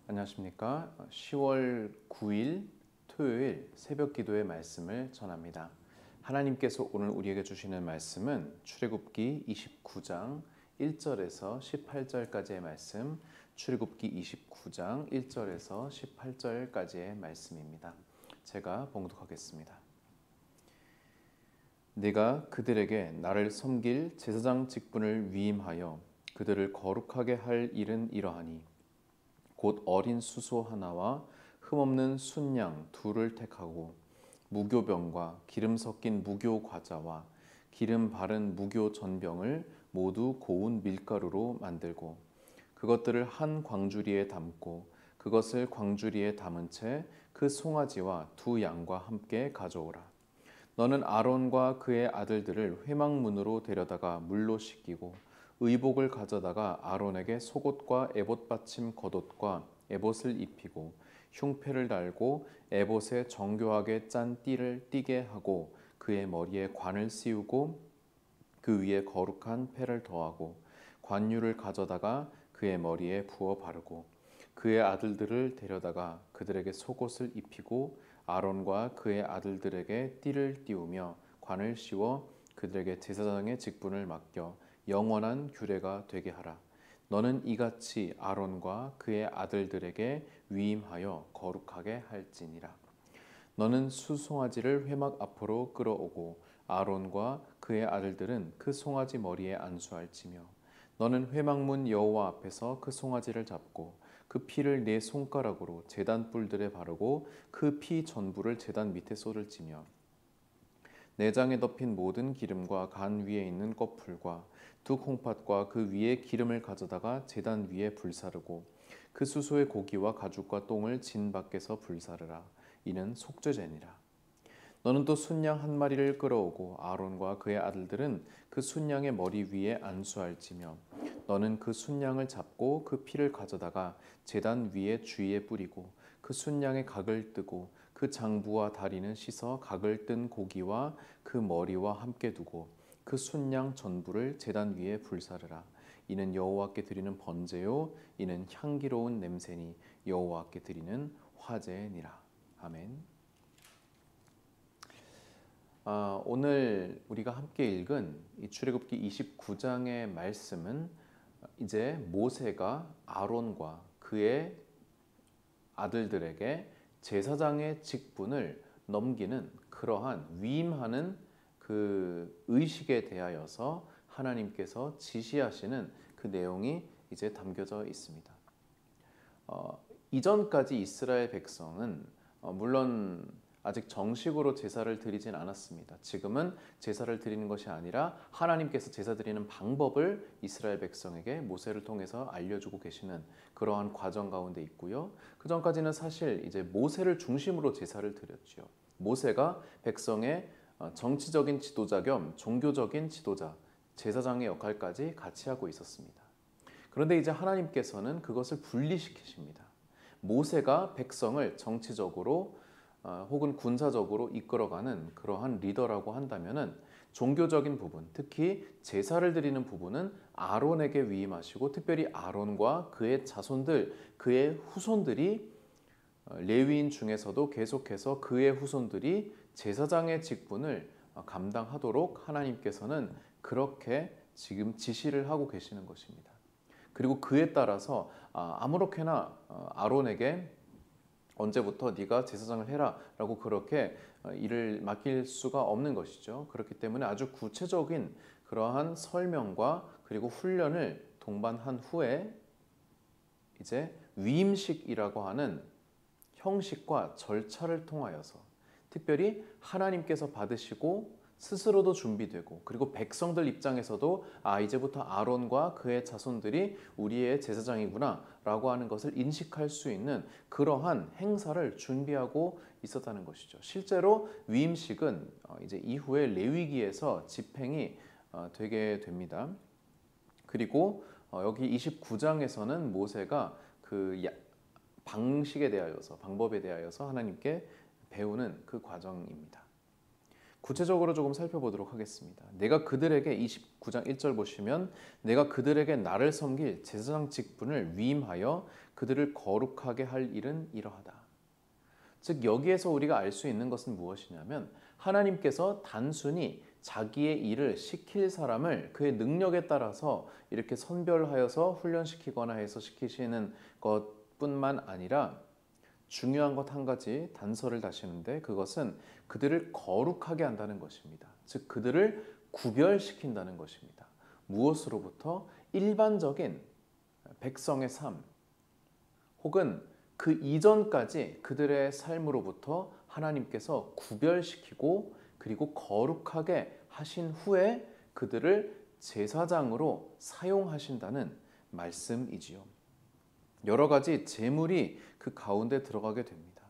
안녕하십니까. 10월 9일 토요일 새벽 기도의 말씀을 전합니다. 하나님께서 오늘 우리에게 주시는 말씀은 출애굽기 29장 1절에서 18절까지의 말씀, 출애굽기 29장 1절에서 18절까지의 말씀입니다. 제가 봉독하겠습니다. 내가 그들에게 나를 섬길 제사장 직분을 위임하여 그들을 거룩하게 할 일은 이러하니 곧 어린 수소 하나와 흠없는 순양 둘을 택하고 무교병과 기름 섞인 무교 과자와 기름 바른 무교 전병을 모두 고운 밀가루로 만들고 그것들을 한 광주리에 담고 그것을 광주리에 담은 채 그 송아지와 두 양과 함께 가져오라. 너는 아론과 그의 아들들을 회막문으로 데려다가 물로 씻기고 의복을 가져다가 아론에게 속옷과 에봇 받침 겉옷과 에봇을 입히고 흉패를 달고 에봇에 정교하게 짠 띠를 띠게 하고 그의 머리에 관을 씌우고 그 위에 거룩한 패를 더하고 관유를 가져다가 그의 머리에 부어 바르고 그의 아들들을 데려다가 그들에게 속옷을 입히고 아론과 그의 아들들에게 띠를 띠우며 관을 씌워 그들에게 제사장의 직분을 맡겨 영원한 규례가 되게 하라. 너는 이같이 아론과 그의 아들들에게 위임하여 거룩하게 할지니라. 너는 수송아지를 회막 앞으로 끌어오고 아론과 그의 아들들은 그 송아지 머리에 안수할지며 너는 회막문 여호와 앞에서 그 송아지를 잡고 그 피를 네 손가락으로 제단 뿔들에 바르고 그 피 전부를 제단 밑에 쏟을지며 내장에 덮인 모든 기름과 간 위에 있는 껍풀과 두 콩팥과 그 위에 기름을 가져다가 제단 위에 불사르고 그 수소의 고기와 가죽과 똥을 진 밖에서 불사르라. 이는 속죄제니라. 너는 또 순양 한 마리를 끌어오고 아론과 그의 아들들은 그 순양의 머리 위에 안수할지며 너는 그 순양을 잡고 그 피를 가져다가 제단 위에 주위에 뿌리고 그 순양의 각을 뜨고 그 장부와 다리는 씻어 각을 뜬 고기와 그 머리와 함께 두고 그 순양 전부를 제단 위에 불사르라. 이는 여호와께 드리는 번제요 이는 향기로운 냄새니 여호와께 드리는 화제니라. 아멘. 오늘 우리가 함께 읽은 이 출애굽기 29장의 말씀은 이제 모세가 아론과 그의 아들들에게 제사장의 직분을 넘기는 그러한 위임하는 그 의식에 대하여서 하나님께서 지시하시는 그 내용이 이제 담겨져 있습니다. 이전까지 이스라엘 백성은 물론 아직 정식으로 제사를 드리진 않았습니다. 지금은 제사를 드리는 것이 아니라 하나님께서 제사 드리는 방법을 이스라엘 백성에게 모세를 통해서 알려주고 계시는 그러한 과정 가운데 있고요. 그 전까지는 사실 이제 모세를 중심으로 제사를 드렸죠. 모세가 백성의 정치적인 지도자 겸 종교적인 지도자, 제사장의 역할까지 같이 하고 있었습니다. 그런데 이제 하나님께서는 그것을 분리시키십니다. 모세가 백성을 정치적으로 혹은 군사적으로 이끌어가는 그러한 리더라고 한다면은 종교적인 부분, 특히 제사를 드리는 부분은 아론에게 위임하시고 특별히 아론과 그의 자손들, 그의 후손들이 레위인 중에서도 계속해서 그의 후손들이 제사장의 직분을 감당하도록 하나님께서는 그렇게 지금 지시를 하고 계시는 것입니다. 그리고 그에 따라서 아무렇게나 아론에게 언제부터 네가 제사장을 해라 라고 그렇게 일을 맡길 수가 없는 것이죠. 그렇기 때문에 아주 구체적인 그러한 설명과 그리고 훈련을 동반한 후에 이제 위임식이라고 하는 형식과 절차를 통하여서 특별히 하나님께서 받으시고 스스로도 준비되고 그리고 백성들 입장에서도 이제부터 아론과 그의 자손들이 우리의 제사장이구나 라고 하는 것을 인식할 수 있는 그러한 행사를 준비하고 있었다는 것이죠. 실제로 위임식은 이제 이후에 레위기에서 집행이 되게 됩니다. 그리고 여기 29장에서는 모세가 그 방식에 대하여서 방법에 대하여서 하나님께 배우는 그 과정입니다. 구체적으로 조금 살펴보도록 하겠습니다. 내가 그들에게 29장 1절 보시면 내가 그들에게 나를 섬길 제사장 직분을 위임하여 그들을 거룩하게 할 일은 이러하다. 즉 여기에서 우리가 알 수 있는 것은 무엇이냐면 하나님께서 단순히 자기의 일을 시킬 사람을 그의 능력에 따라서 이렇게 선별하여서 훈련시키거나 해서 시키시는 것뿐만 아니라 중요한 것 한 가지 단서를 다시는데 그것은 그들을 거룩하게 한다는 것입니다. 즉 그들을 구별시킨다는 것입니다. 무엇으로부터? 일반적인 백성의 삶 혹은 그 이전까지 그들의 삶으로부터 하나님께서 구별시키고 그리고 거룩하게 하신 후에 그들을 제사장으로 사용하신다는 말씀이지요. 여러 가지 제물이 그 가운데 들어가게 됩니다.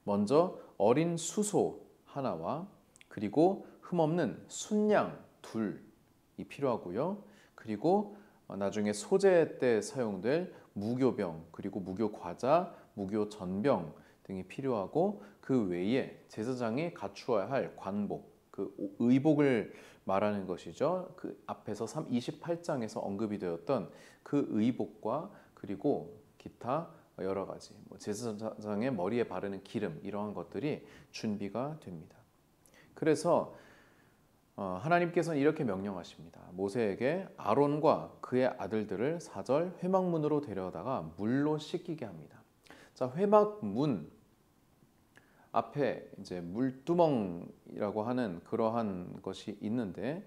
먼저 어린 수소 하나와 그리고 흠없는 순양 둘이 필요하고요. 그리고 나중에 소제 때 사용될 무교병 그리고 무교과자, 무교전병 등이 필요하고 그 외에 제사장이 갖추어야 할 관복, 그 의복을 말하는 것이죠. 그 앞에서 28장에서 언급이 되었던 그 의복과 그리고 기타 여러 가지 제사장의 머리에 바르는 기름 이러한 것들이 준비가 됩니다. 그래서 하나님께서는 이렇게 명령하십니다. 모세에게 아론과 그의 아들들을 4절 회막문으로 데려다가 물로 씻기게 합니다. 자, 회막문 앞에 이제 물두멍이라고 하는 그러한 것이 있는데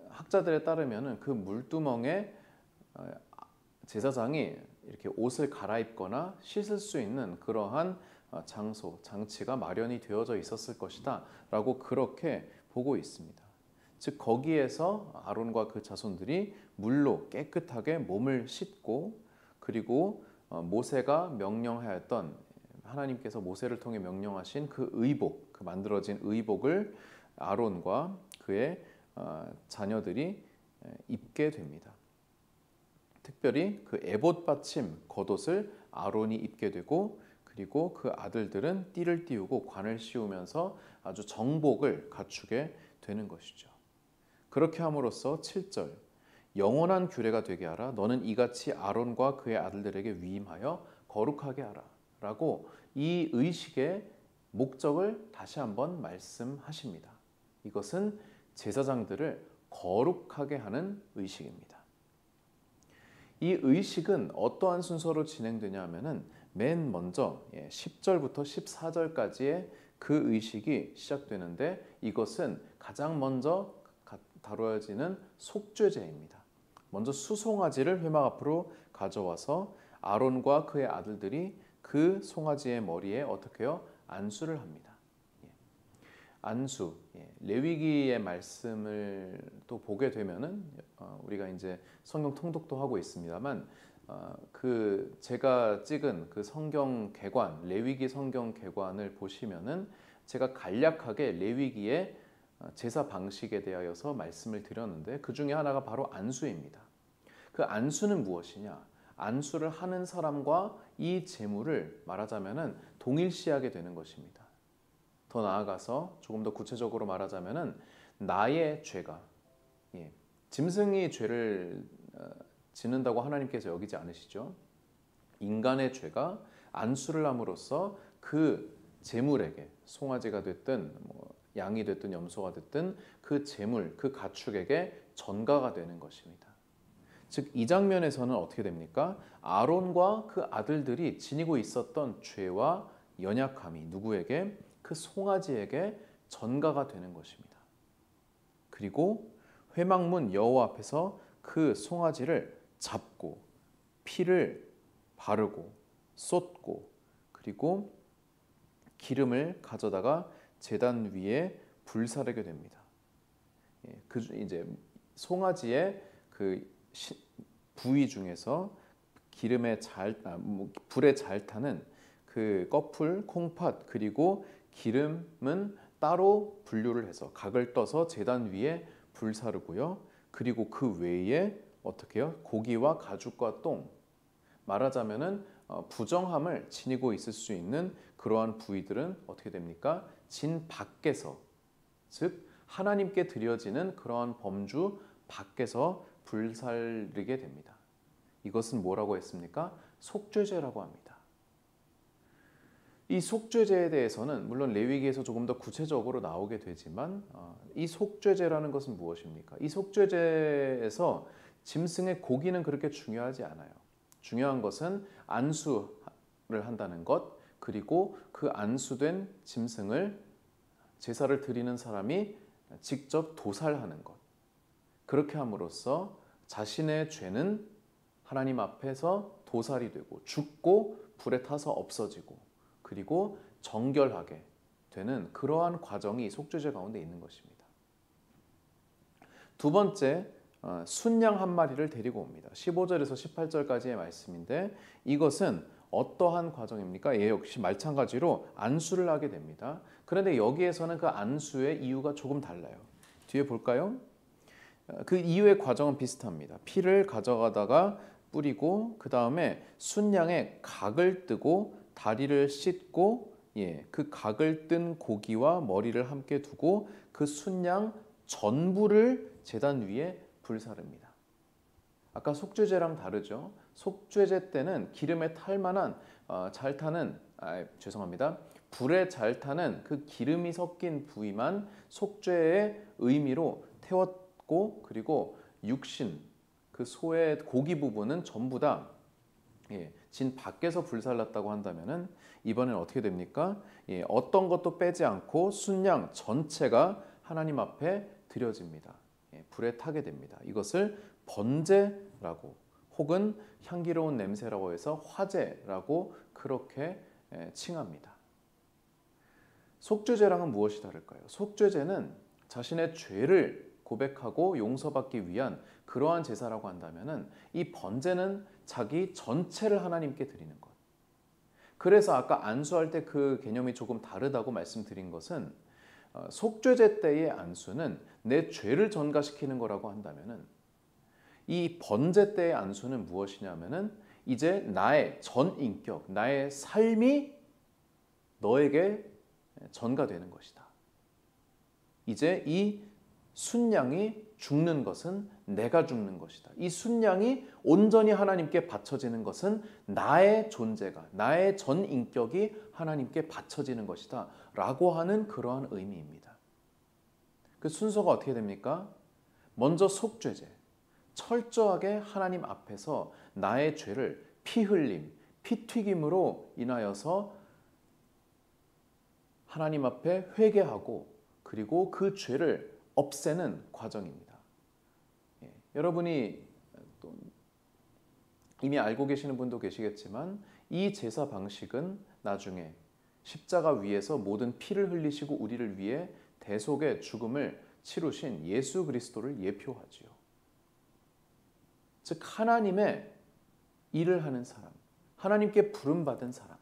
학자들에 따르면은 그 물두멍에 제사장이 이렇게 옷을 갈아입거나 씻을 수 있는 그러한 장소, 장치가 마련이 되어져 있었을 것이다 라고 그렇게 보고 있습니다. 즉 거기에서 아론과 그 자손들이 물로 깨끗하게 몸을 씻고 그리고 모세가 명령하였던 하나님께서 모세를 통해 명령하신 그 의복, 그 만들어진 의복을 아론과 그의 자녀들이 입게 됩니다. 특별히 그 에봇 받침 겉옷을 아론이 입게 되고 그리고 그 아들들은 띠를 띠우고 관을 씌우면서 아주 정복을 갖추게 되는 것이죠. 그렇게 함으로써 7절 영원한 규례가 되게 하라. 너는 이같이 아론과 그의 아들들에게 위임하여 거룩하게 하라. 라고 이 의식의 목적을 다시 한번 말씀하십니다. 이것은 제사장들을 거룩하게 하는 의식입니다. 이 의식은 어떠한 순서로 진행되냐 하면은 맨 먼저 10절부터 14절까지의 그 의식이 시작되는데 이것은 가장 먼저 다뤄지는 속죄제입니다. 먼저 수송아지를 회막 앞으로 가져와서 아론과 그의 아들들이 그 송아지의 머리에 어떻게 해요? 안수를 합니다. 안수, 레위기의 말씀을 또 보게 되면은 우리가 이제 성경 통독도 하고 있습니다만 그 제가 찍은 그 성경 개관, 레위기 성경 개관을 보시면은 제가 간략하게 레위기의 제사 방식에 대하여서 말씀을 드렸는데 그 중에 하나가 바로 안수입니다. 그 안수는 무엇이냐? 안수를 하는 사람과 이 제물을 말하자면은 동일시하게 되는 것입니다. 더 나아가서 조금 더 구체적으로 말하자면은 나의 죄가 짐승이 죄를 짓는다고 하나님께서 여기지 않으시죠. 인간의 죄가 안수를 함으로써 그 제물에게 송아지가 됐든 양이 됐든 염소가 됐든 그 제물, 그 가축에게 전가가 되는 것입니다. 즉 이 장면에서는 어떻게 됩니까? 아론과 그 아들들이 지니고 있었던 죄와 연약함이 누구에게? 그 송아지에게 전가가 되는 것입니다. 그리고 회막문 여호와 앞에서 그 송아지를 잡고 피를 바르고 쏟고 그리고 기름을 가져다가 제단 위에 불사르게 됩니다. 그 이제 송아지의 그 부위 중에서 불에 잘 타는 그 꺼풀, 콩팥 그리고 기름은 따로 분류를 해서 각을 떠서 제단 위에 불사르고요. 그리고 그 외에 어떻게 해요? 고기와 가죽과 똥, 말하자면은 부정함을 지니고 있을 수 있는 그러한 부위들은 어떻게 됩니까? 진 밖에서 즉 하나님께 드려지는 그러한 범주 밖에서 불살르게 됩니다. 이것은 뭐라고 했습니까? 속죄죄라고 합니다. 이 속죄죄에 대해서는 물론 레위기에서 조금 더 구체적으로 나오게 되지만 이 속죄죄라는 것은 무엇입니까? 이 속죄죄에서 짐승의 고기는 그렇게 중요하지 않아요. 중요한 것은 안수를 한다는 것, 그리고 그 안수된 짐승을 제사를 드리는 사람이 직접 도살하는 것. 그렇게 함으로써 자신의 죄는 하나님 앞에서 도살이 되고 죽고 불에 타서 없어지고 그리고 정결하게 되는 그러한 과정이 속죄죄 가운데 있는 것입니다. 두 번째, 순양 한 마리를 데리고 옵니다. 15절에서 18절까지의 말씀인데 이것은 어떠한 과정입니까? 예, 역시 마찬가지로 안수를 하게 됩니다. 그런데 여기에서는 그 안수의 이유가 조금 달라요. 뒤에 볼까요? 그 이유의 과정은 비슷합니다. 피를 가져가다가 뿌리고 그 다음에 순양의 각을 뜨고 다리를 씻고 그 각을 뜬 고기와 머리를 함께 두고 그 순양 전부를 제단 위에 불사릅니다. 아까 속죄제랑 다르죠. 속죄제 때는 기름에 탈 만한 잘 타는 불에 잘 타는 그 기름이 섞인 부위만 속죄의 의미로 태웠고 그리고 육신 그 소의 고기 부분은 전부 다 진 밖에서 불살랐다고 한다면은 이번엔 어떻게 됩니까? 어떤 것도 빼지 않고 순양 전체가 하나님 앞에 드려집니다. 불에 타게 됩니다. 이것을 번제라고 혹은 향기로운 냄새라고 해서 화제라고 그렇게 칭합니다. 속죄제랑은 무엇이 다를까요? 속죄제는 자신의 죄를 고백하고 용서받기 위한 그러한 제사라고 한다면은 이 번제는 자기 전체를 하나님께 드리는 것. 그래서 아까 안수할 때 그 개념이 조금 다르다고 말씀드린 것은 속죄제 때의 안수는 내 죄를 전가시키는 거라고 한다면은 이 번제 때의 안수는 무엇이냐면은 이제 나의 전 인격, 나의 삶이 너에게 전가되는 것이다. 이제 이 순양이 죽는 것은 내가 죽는 것이다. 이 순양이 온전히 하나님께 바쳐지는 것은 나의 존재가, 나의 전 인격이 하나님께 바쳐지는 것이다. 라고 하는 그러한 의미입니다. 그 순서가 어떻게 됩니까? 먼저 속죄제. 철저하게 하나님 앞에서 나의 죄를 피 흘림, 피 튀김으로 인하여서 하나님 앞에 회개하고 그리고 그 죄를 없애는 과정입니다. 여러분이 또 이미 알고 계시는 분도 계시겠지만 이 제사 방식은 나중에 십자가 위에서 모든 피를 흘리시고 우리를 위해 대속의 죽음을 치루신 예수 그리스도를 예표하지요. 즉 하나님의 일을 하는 사람, 하나님께 부름받은 사람,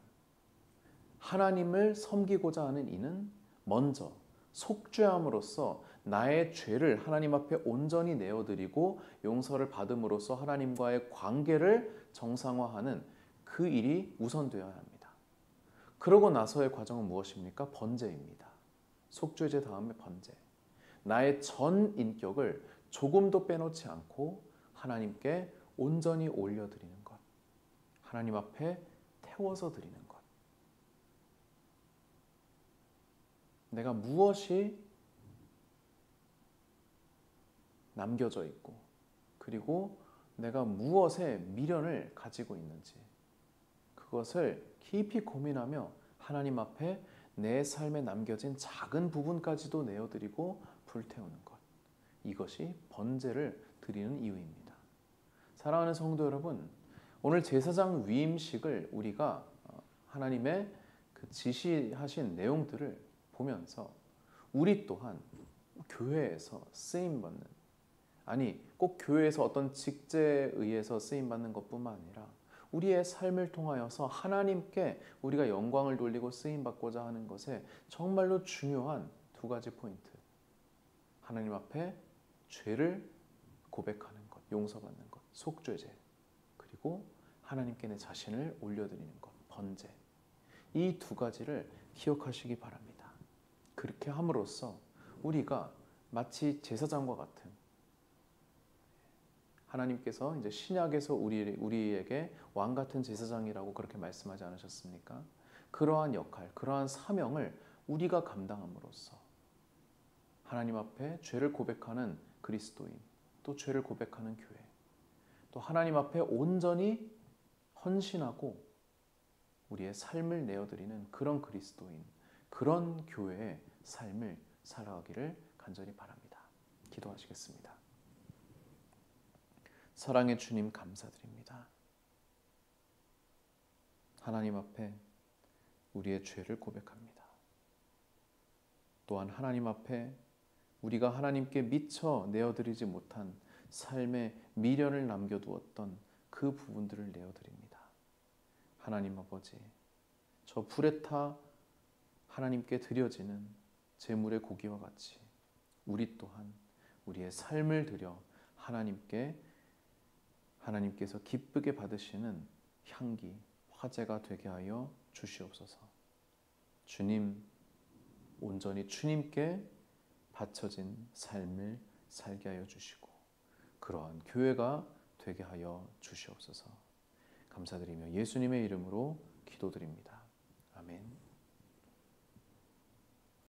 하나님을 섬기고자 하는 이는 먼저 속죄함으로써 나의 죄를 하나님 앞에 온전히 내어드리고 용서를 받음으로써 하나님과의 관계를 정상화하는 그 일이 우선되어야 합니다. 그러고 나서의 과정은 무엇입니까? 번제입니다. 속죄제 다음에 번제. 나의 전 인격을 조금도 빼놓지 않고 하나님께 온전히 올려드리는 것. 하나님 앞에 태워서 드리는 것. 내가 무엇이 남겨져 있고 그리고 내가 무엇에 미련을 가지고 있는지 그것을 깊이 고민하며 하나님 앞에 내 삶에 남겨진 작은 부분까지도 내어드리고 불태우는 것. 이것이 번제를 드리는 이유입니다. 사랑하는 성도 여러분, 오늘 제사장 위임식을 우리가 하나님의 그 지시하신 내용들을 보면서 우리 또한 교회에서 쓰임받는 아니 꼭 교회에서 어떤 직제에 의해서 쓰임받는 것뿐만 아니라 우리의 삶을 통하여서 하나님께 우리가 영광을 돌리고 쓰임받고자 하는 것에 정말로 중요한 두 가지 포인트. 하나님 앞에 죄를 고백하는 것, 용서받는 것, 속죄제. 그리고 하나님께 내 자신을 올려드리는 것, 번제. 이 두 가지를 기억하시기 바랍니다. 그렇게 함으로써 우리가 마치 제사장과 같은, 하나님께서 이제 신약에서 우리에게 왕 같은 제사장이라고 그렇게 말씀하지 않으셨습니까? 그러한 역할, 그러한 사명을 우리가 감당함으로써 하나님 앞에 죄를 고백하는 그리스도인, 또 죄를 고백하는 교회, 또 하나님 앞에 온전히 헌신하고 우리의 삶을 내어드리는 그런 그리스도인, 그런 교회의 삶을 살아가기를 간절히 바랍니다. 기도하시겠습니다. 사랑의 주님, 감사드립니다. 하나님 앞에 우리의 죄를 고백합니다. 또한 하나님 앞에 우리가 하나님께 미처 내어드리지 못한 삶의 미련을 남겨두었던 그 부분들을 내어드립니다. 하나님 아버지, 저 불에 타 하나님께 드려지는 제물의 고기와 같이 우리 또한 우리의 삶을 드려 하나님께서 기쁘게 받으시는 향기, 화제가 되게 하여 주시옵소서. 주님, 온전히 주님께 바쳐진 삶을 살게 하여 주시고 그러한 교회가 되게 하여 주시옵소서. 감사드리며 예수님의 이름으로 기도드립니다. 아멘.